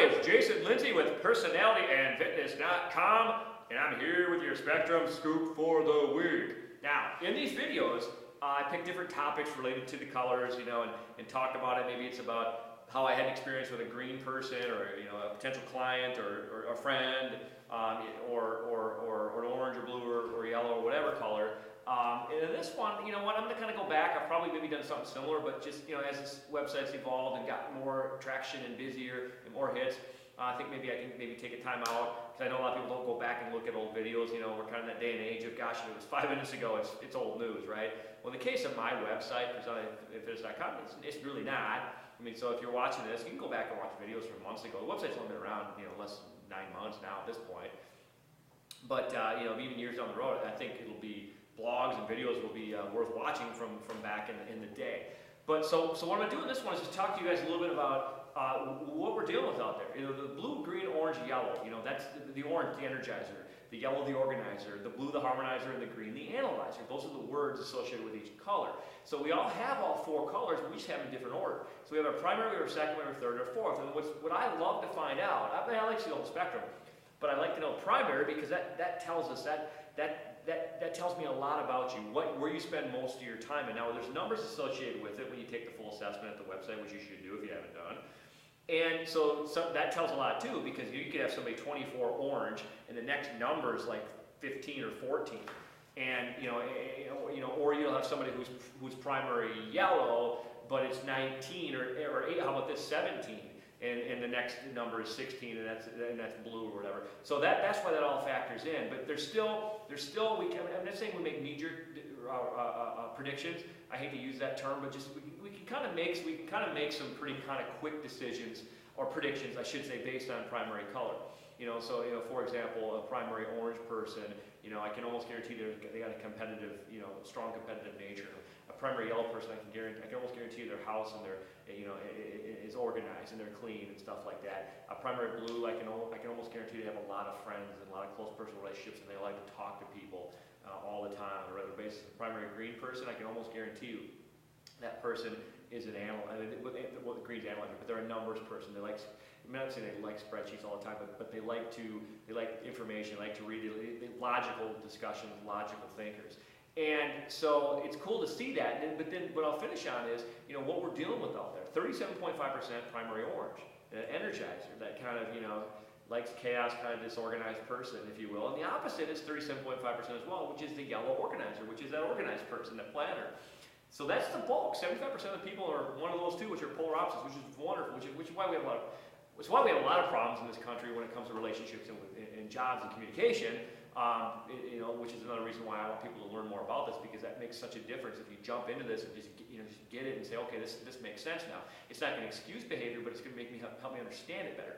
it's Jason Linse with personalityandfitness.com, and I'm here with your Spectrum Scoop for the week. Now, in these videos, I pick different topics related to the colors, and talk about it. Maybe it's about how I had an experience with a green person, or a potential client, or a friend, or an orange or blue or yellow or whatever color. And in this one, I'm going to kind of go back. I've probably maybe done something similar, but just, as this website's evolved and gotten more traction and busier and more hits, I think maybe I can take a time out, because I know a lot of people don't go back and look at old videos. We're kind of in that day and age of, gosh, it was 5 minutes ago, it's old news, right? Well, in the case of my website, personalityandfitness.com, it's really not. So if you're watching this, you can go back and watch videos from months ago. The website's only been around, less than 9 months now at this point. But, even years down the road, I think it'll be, blogs and videos will be worth watching from back in the day. But so what I'm going to do in this one is just talk to you guys a little bit about what we're dealing with out there. The blue, green, orange, yellow, that's the orange, the energizer, the yellow, the organizer, the blue, the harmonizer, and the green, the analyzer. Those are the words associated with each color. So we all have all 4 colors, but we just have them in different order. So we have our primary, we have our second, we have our third, or fourth. And what I love to find out, I like to see the whole spectrum, but I like to know primary, because that tells us that tells me a lot about you, where you spend most of your time. And now there's numbers associated with it when you take the full assessment at the website, which you should do if you haven't done. And so that tells a lot too, because you could have somebody 24 orange and the next number is like 15 or 14. And or you'll have somebody who's primary yellow, but it's 19 or 8, how about this, 17? And the next number is 16, and that's blue or whatever. So that's why that all factors in. But there's still I'm not saying we make knee-jerk predictions. I hate to use that term, but just we can kind of make some pretty kind of quick decisions, or predictions, I should say, based on primary color. So for example, a primary orange person, I can almost guarantee they got a competitive, strong competitive nature. A primary yellow person, I can almost guarantee their house and their, is organized and they're clean and stuff like that. A primary blue, I can almost guarantee they have a lot of friends and a lot of close personal relationships, and they like to talk to people all the time on a regular basis. A primary green person, I can almost guarantee you that person is an analyzer. Well, the green's analyzer, but they're a numbers person. They like, I'm not saying they like spreadsheets all the time, but they like information, they like to read, they logical discussions, logical thinkers. And so it's cool to see that. But then what I'll finish on is, what we're dealing with out there. 37.5% primary orange, an energizer, that kind of, likes chaos, kind of disorganized person, if you will. And the opposite is 37.5% as well, which is the yellow organizer, which is that organized person, that planner. So that's the bulk. 75% of the people are one of those two, which are polar opposites, which is wonderful, which is why we have a lot of problems in this country when it comes to relationships and jobs and communication. Which is another reason why I want people to learn more about this, because that makes such a difference. If you jump into this and just get it and say, okay, this makes sense now. It's not going to excuse behavior, but it's going to help me understand it better.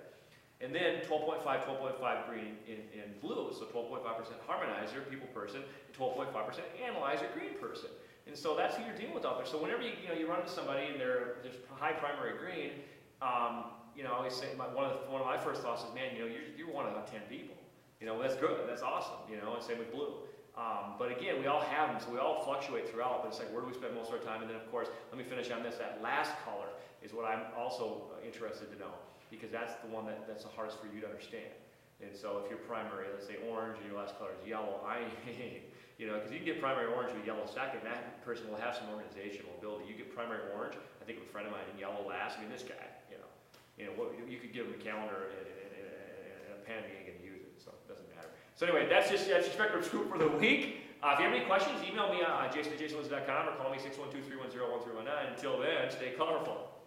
And then 12.5 green in blue, so 12.5% harmonizer, people person, and 12.5% analyzer, green person. And so that's who you're dealing with out there. So whenever you run into somebody and there's high primary green, I always say one of my first thoughts is, man, you're 1 out of 10 people. That's good, that's awesome, and same with blue. But again, we all have them, so we all fluctuate throughout, but it's like, where do we spend most of our time? And then, of course, let me finish on this. That last color is what I'm also interested to know, because that's the one that's the hardest for you to understand. And so if you're primary, let's say orange, and your last color is yellow, because you can get primary orange with yellow second, that person will have some organizational ability. You get primary orange, I think of a friend of mine in yellow last, this guy, you could give him a calendar and a pen, and he ain't gonna use it, so it doesn't matter. So anyway, that's your Spectrum Scoop for the week. If you have any questions, email me at jason@jasonlinse.com or call me 612-310-1319. Until then, stay colorful.